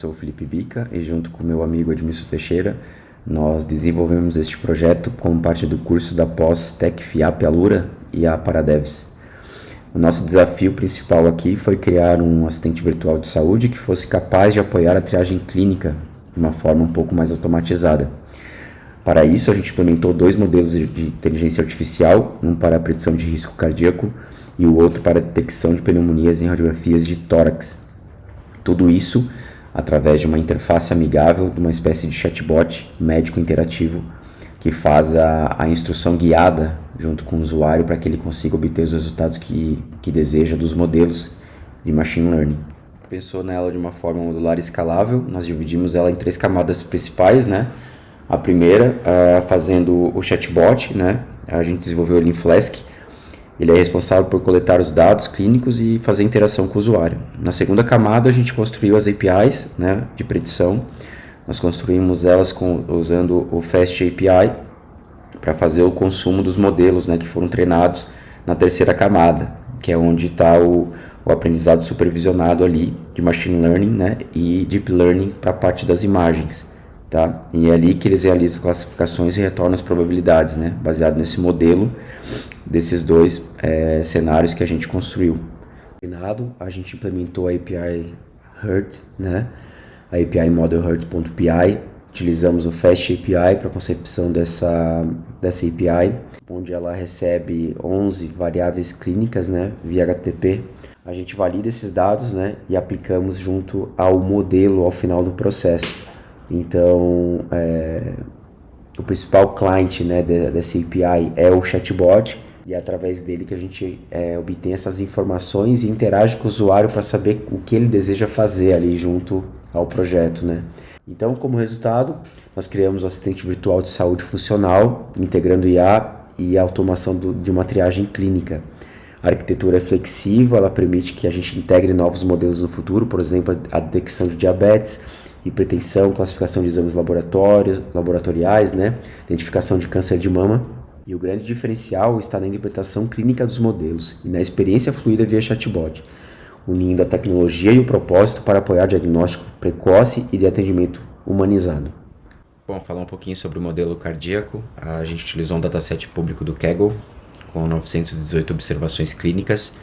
Sou o Felipe Bica e junto com meu amigo Edmilson Teixeira, nós desenvolvemos este projeto como parte do curso da pós Tec FIAP Alura e a Paradevs. O nosso desafio principal aqui foi criar um assistente virtual de saúde que fosse capaz de apoiar a triagem clínica de uma forma um pouco mais automatizada. Para isso, a gente implementou 2 modelos de inteligência artificial, um para a predição de risco cardíaco e o outro para a detecção de pneumonias em radiografias de tórax. Tudo isso através de uma interface amigável, de uma espécie de chatbot médico interativo que faz a instrução guiada junto com o usuário para que ele consiga obter os resultados que deseja dos modelos de machine learning. Pensou nela de uma forma modular e escalável, nós dividimos ela em 3 camadas principais, né? A primeira, fazendo o chatbot, né? A gente desenvolveu ele em Flask. Ele é responsável por coletar os dados clínicos e fazer interação com o usuário. Na segunda camada, a gente construiu as APIs, né, de predição. Nós construímos elas usando o Fast API para fazer o consumo dos modelos, né, que foram treinados na terceira camada, que é onde está o aprendizado supervisionado ali de Machine Learning, né, e Deep Learning para a parte das imagens. Tá? E é ali que eles realizam classificações e retornam as probabilidades, né? Baseado nesse modelo desses 2 cenários que a gente construiu. A gente implementou a API Herd, né? A API Model Herd.py. Utilizamos o Fast API para a concepção dessa API, onde ela recebe 11 variáveis clínicas, né? Via HTTP. A gente valida esses dados, né? E aplicamos junto ao modelo ao final do processo. Então, o principal client, né, dessa API é o chatbot e é através dele que a gente obtém essas informações e interage com o usuário para saber o que ele deseja fazer ali junto ao projeto, né? Então, como resultado, nós criamos o assistente virtual de saúde funcional, integrando IA e a automação de uma triagem clínica. A arquitetura é flexível, ela permite que a gente integre novos modelos no futuro, por exemplo, a detecção de diabetes, hipertensão, classificação de exames laboratoriais, né? Identificação de câncer de mama. E o grande diferencial está na interpretação clínica dos modelos e na experiência fluida via chatbot, unindo a tecnologia e o propósito para apoiar diagnóstico precoce e de atendimento humanizado. Bom, falar um pouquinho sobre o modelo cardíaco. A gente utilizou um dataset público do Kaggle com 918 observações clínicas.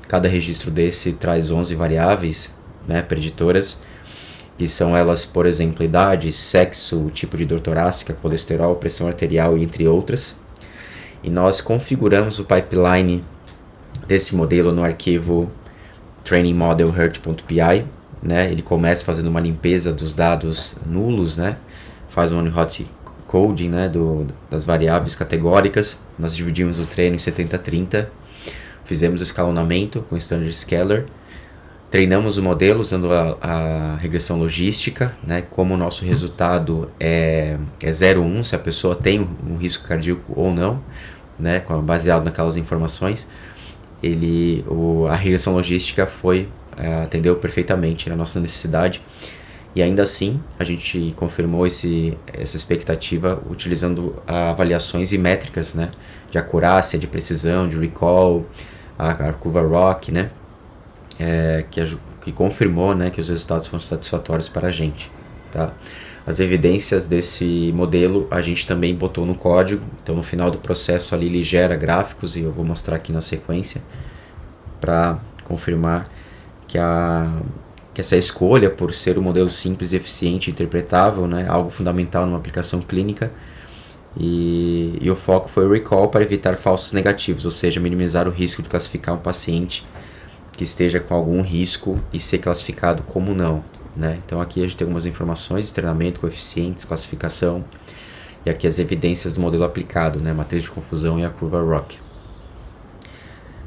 Cada registro desse traz 11 variáveis, né, preditoras, que são elas, por exemplo, idade, sexo, tipo de dor torácica, colesterol, pressão arterial, entre outras. E nós configuramos o pipeline desse modelo no arquivo trainingmodelherd.py, né? Ele começa fazendo uma limpeza dos dados nulos, né? Faz um hot coding, né, das variáveis categóricas. Nós dividimos o treino em 70-30, fizemos o escalonamento com Standard Scalar. Treinamos o modelo usando a regressão logística, né? Como o nosso resultado é 0,1, se a pessoa tem um risco cardíaco ou não, né? Baseado naquelas informações, a regressão logística atendeu perfeitamente a nossa necessidade. E ainda assim, a gente confirmou essa expectativa utilizando avaliações e métricas, né? De acurácia, de precisão, de recall, a curva ROC, né? Que confirmou, né, que os resultados foram satisfatórios para a gente, tá? As evidências desse modelo a gente também botou no código, então no final do processo ali ele gera gráficos e eu vou mostrar aqui na sequência para confirmar que essa escolha por ser um modelo simples, eficiente e interpretável, né, algo fundamental numa aplicação clínica, e o foco foi o recall para evitar falsos negativos, ou seja, minimizar o risco de classificar um paciente que esteja com algum risco e ser classificado como não, né? Então aqui a gente tem algumas informações, treinamento, coeficientes, classificação, e aqui as evidências do modelo aplicado, né? Matriz de confusão e a curva ROC.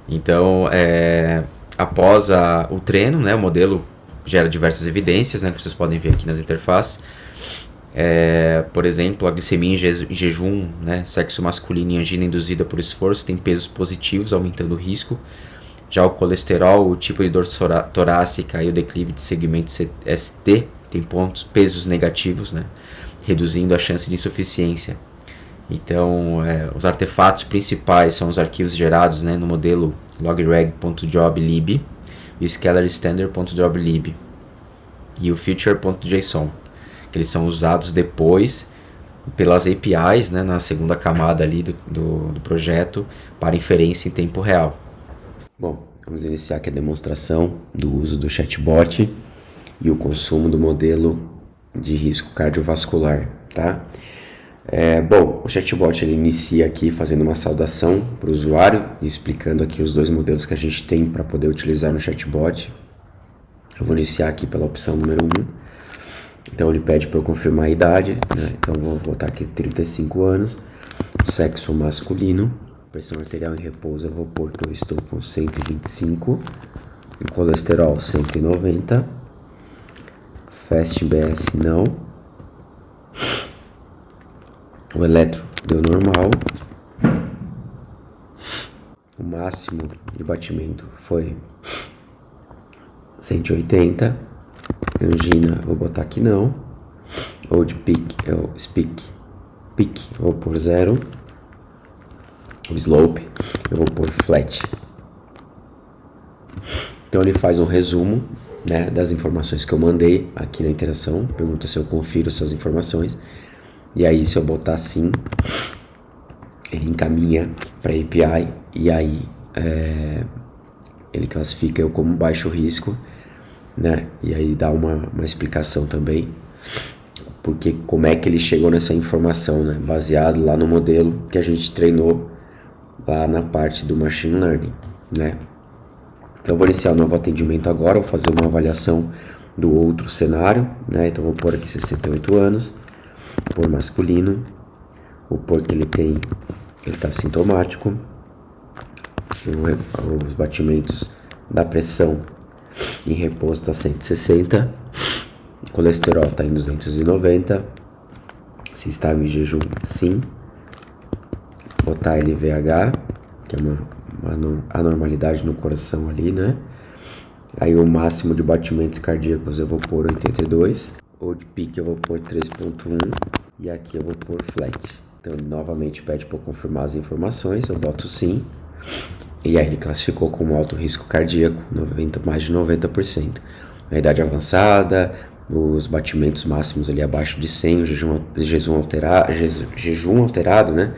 Então, após o treino, né, o modelo gera diversas evidências, né, que vocês podem ver aqui nas interfaces. Por exemplo, a glicemia em jejum, né, sexo masculino e angina induzida por esforço tem pesos positivos, aumentando o risco. Já o colesterol, o tipo de dor torácica e o declive de segmento ST tem pesos negativos, né, reduzindo a chance de insuficiência. Então, os artefatos principais são os arquivos gerados, né, no modelo logreg.joblib e scalarstandard.joblib. e o future.json, que eles são usados depois pelas APIs, né, na segunda camada ali do projeto para inferência em tempo real. Bom, vamos iniciar aqui a demonstração do uso do chatbot e o consumo do modelo de risco cardiovascular, tá? Bom, o chatbot ele inicia aqui fazendo uma saudação para o usuário, explicando aqui os dois modelos que a gente tem para poder utilizar no chatbot. Eu vou iniciar aqui pela opção número 1. Então ele pede para eu confirmar a idade, né? Então eu vou botar aqui 35 anos, sexo masculino, pressão arterial em repouso eu vou pôr que eu estou com 125, o colesterol 190, Fast BS não, o eletro deu normal, o máximo de batimento foi 180, angina vou botar aqui não, ou de peak eu vou pôr 0, o slope eu vou pôr flat. Então ele faz um resumo, né, das informações que eu mandei aqui na interação, pergunta se eu confiro essas informações, e aí se eu botar sim, ele encaminha para a API, e aí ele classifica eu como baixo risco, né, e aí dá uma explicação também, porque como é que ele chegou nessa informação, né, baseado lá no modelo que a gente treinou lá na parte do Machine Learning, né. Então eu vou iniciar o novo atendimento agora, vou fazer uma avaliação do outro cenário, né? Então vou pôr aqui 68 anos, vou pôr masculino, vou pôr que ele está sintomático, os batimentos da pressão em repouso está 160, colesterol está em 290, se está em jejum, sim, botar LVH, que é uma anormalidade no coração ali, né? Aí o máximo de batimentos cardíacos eu vou pôr 82, ou de pique eu vou pôr 3.1 e aqui eu vou pôr flat. Então novamente pede para eu confirmar as informações, eu boto sim, e aí ele classificou como alto risco cardíaco, mais de 90%. A idade avançada, os batimentos máximos ali abaixo de 100, o jejum alterado, né?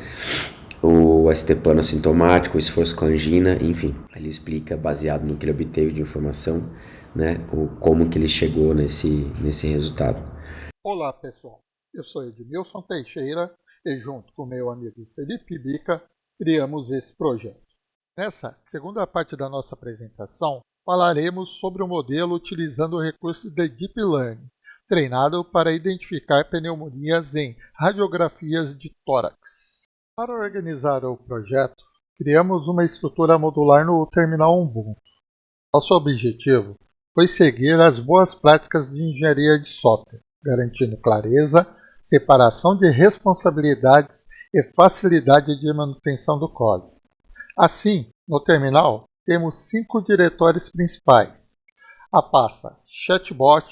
O ST plano assintomático, o esforço com angina, enfim. Ele explica, baseado no que ele obteve de informação, né, como que ele chegou nesse resultado. Olá pessoal, eu sou Edmilson Teixeira e junto com meu amigo Felipe Bica criamos esse projeto. Nessa segunda parte da nossa apresentação, falaremos sobre o modelo utilizando o recurso de Deep Learning, treinado para identificar pneumonias em radiografias de tórax. Para organizar o projeto, criamos uma estrutura modular no terminal Ubuntu. Nosso objetivo foi seguir as boas práticas de engenharia de software, garantindo clareza, separação de responsabilidades e facilidade de manutenção do código. Assim, no terminal, temos 5 diretórios principais. A pasta Chatbot,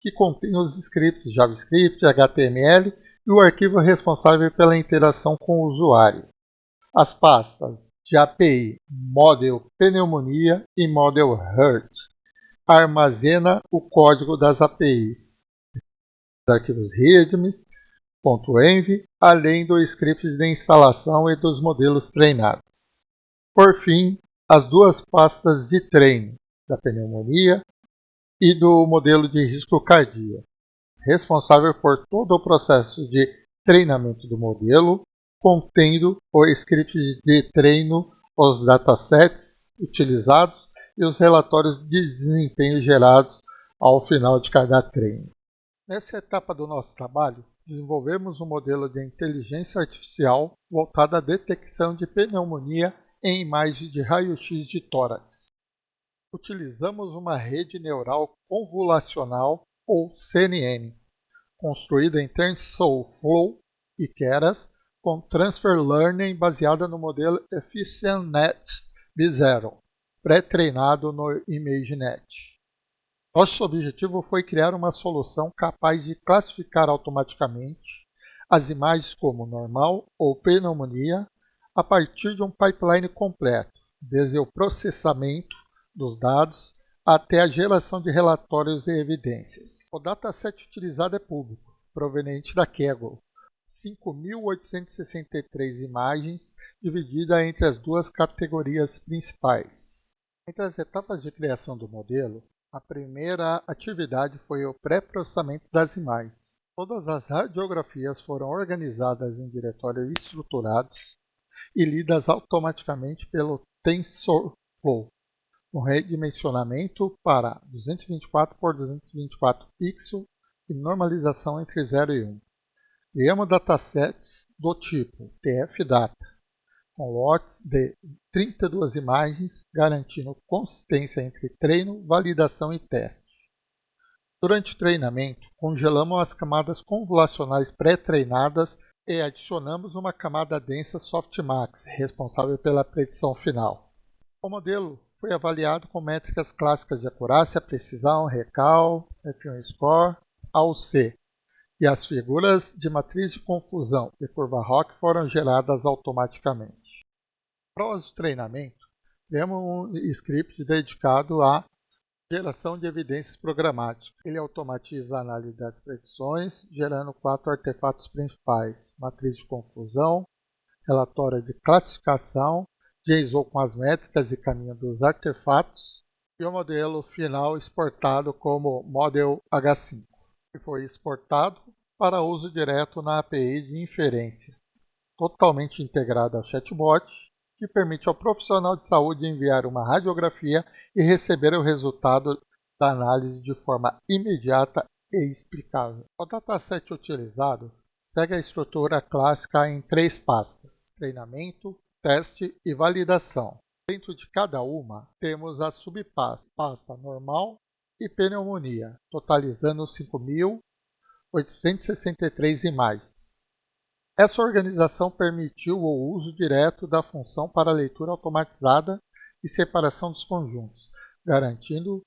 que contém os scripts JavaScript, HTML e o arquivo responsável pela interação com o usuário. As pastas de API Model Pneumonia e Model Hurt armazena o código das APIs, os arquivos readmes, .env, além do script de instalação e dos modelos treinados. Por fim, as duas pastas de treino, da pneumonia e do modelo de risco cardíaco, responsável por todo o processo de treinamento do modelo, contendo o script de treino, os datasets utilizados e os relatórios de desempenho gerados ao final de cada treino. Nessa etapa do nosso trabalho, desenvolvemos um modelo de inteligência artificial voltado à detecção de pneumonia em imagem de raio-x de tórax. Utilizamos uma rede neural convolucional ou CNN, construída em TensorFlow e Keras, com Transfer Learning baseada no modelo EfficientNet B0, pré-treinado no ImageNet. Nosso objetivo foi criar uma solução capaz de classificar automaticamente as imagens como normal ou pneumonia a partir de um pipeline completo, desde o processamento dos dados até a geração de relatórios e evidências. O dataset utilizado é público, proveniente da Kaggle. 5.863 imagens divididas entre as duas categorias principais. Entre as etapas de criação do modelo, a primeira atividade foi o pré-processamento das imagens. Todas as radiografias foram organizadas em diretórios estruturados e lidas automaticamente pelo TensorFlow, com redimensionamento para 224 por 224 pixels e normalização entre 0 e 1. Criamos datasets do tipo TF-Data, com lotes de 32 imagens, garantindo consistência entre treino, validação e teste. Durante o treinamento, congelamos as camadas convolucionais pré-treinadas e adicionamos uma camada densa Softmax, responsável pela predição final. O modelo foi avaliado com métricas clássicas de acurácia, precisão, recal, F1 score, AUC, e as figuras de matriz de confusão e curva ROC foram geradas automaticamente. Após o treinamento, temos um script dedicado à geração de evidências programáticas. Ele automatiza a análise das predições, gerando 4 artefatos principais: matriz de confusão, relatório de classificação, JSON com as métricas e caminho dos artefatos, e o modelo final exportado como Model H5, que foi exportado para uso direto na API de inferência, totalmente integrada ao chatbot, que permite ao profissional de saúde enviar uma radiografia e receber o resultado da análise de forma imediata e explicável. O dataset utilizado segue a estrutura clássica em 3 pastas: treinamento, teste e validação. Dentro de cada uma, temos a subpasta, pasta normal e pneumonia, totalizando 5.863 imagens. Essa organização permitiu o uso direto da função para leitura automatizada e separação dos conjuntos, garantindo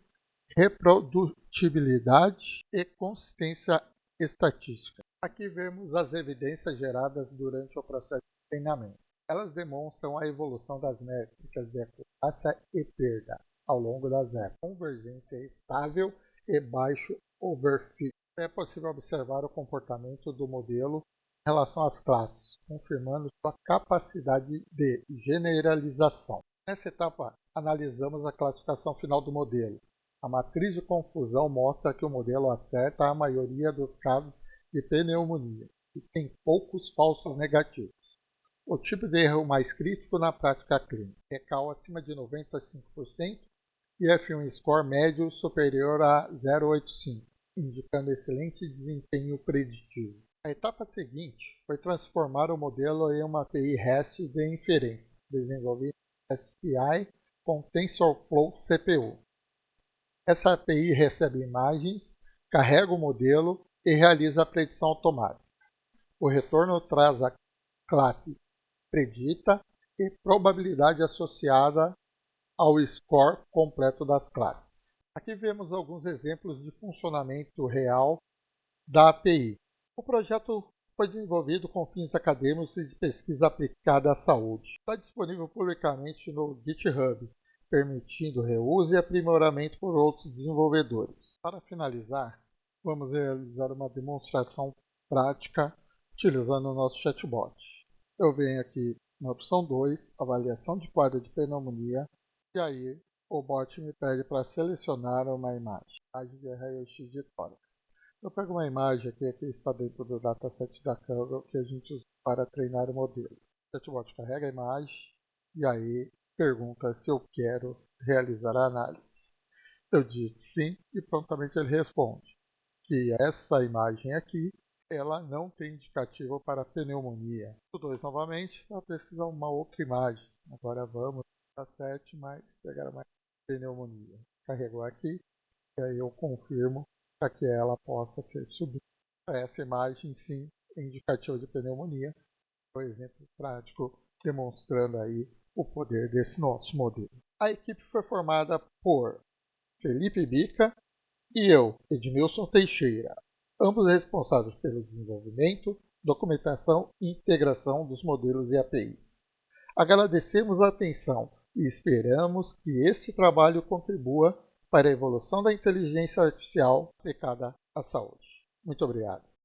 reprodutibilidade e consistência estatística. Aqui vemos as evidências geradas durante o processo de treinamento. Elas demonstram a evolução das métricas de acurácia e perda ao longo das épocas, convergência estável e baixo overfit. É possível observar o comportamento do modelo em relação às classes, confirmando sua capacidade de generalização. Nessa etapa, analisamos a classificação final do modelo. A matriz de confusão mostra que o modelo acerta a maioria dos casos de pneumonia e tem poucos falsos negativos. O tipo de erro mais crítico na prática clínica: recal acima de 95% e F1 score médio superior a 0,85, indicando excelente desempenho preditivo. A etapa seguinte foi transformar o modelo em uma API REST de inferência, desenvolvida em SPI com TensorFlow CPU. Essa API recebe imagens, carrega o modelo e realiza a predição automática. O retorno traz a classe predita e probabilidade associada ao score completo das classes. Aqui vemos alguns exemplos de funcionamento real da API. O projeto foi desenvolvido com fins acadêmicos e de pesquisa aplicada à saúde. Está disponível publicamente no GitHub, permitindo reuso e aprimoramento por outros desenvolvedores. Para finalizar, vamos realizar uma demonstração prática utilizando o nosso chatbot. Eu venho aqui na opção 2, avaliação de quadro de pneumonia, e aí o bot me pede para selecionar uma imagem de raio-x de tórax. Eu pego uma imagem aqui que está dentro do dataset da Kaggle que a gente usa para treinar o modelo. O chatbot carrega a imagem e aí pergunta se eu quero realizar a análise. Eu digo sim e prontamente ele responde que essa imagem aqui ela não tem indicativo para pneumonia. O 2 novamente para pesquisar uma outra imagem. Agora vamos para 7, mas pegar mais pneumonia. Carregou aqui e aí eu confirmo para que ela possa ser subida. Essa imagem sim é indicativo de pneumonia. Um exemplo prático demonstrando aí o poder desse nosso modelo. A equipe foi formada por Felipe Bica e eu, Edmilson Teixeira, ambos responsáveis pelo desenvolvimento, documentação e integração dos modelos e APIs. Agradecemos a atenção e esperamos que este trabalho contribua para a evolução da inteligência artificial aplicada à saúde. Muito obrigado.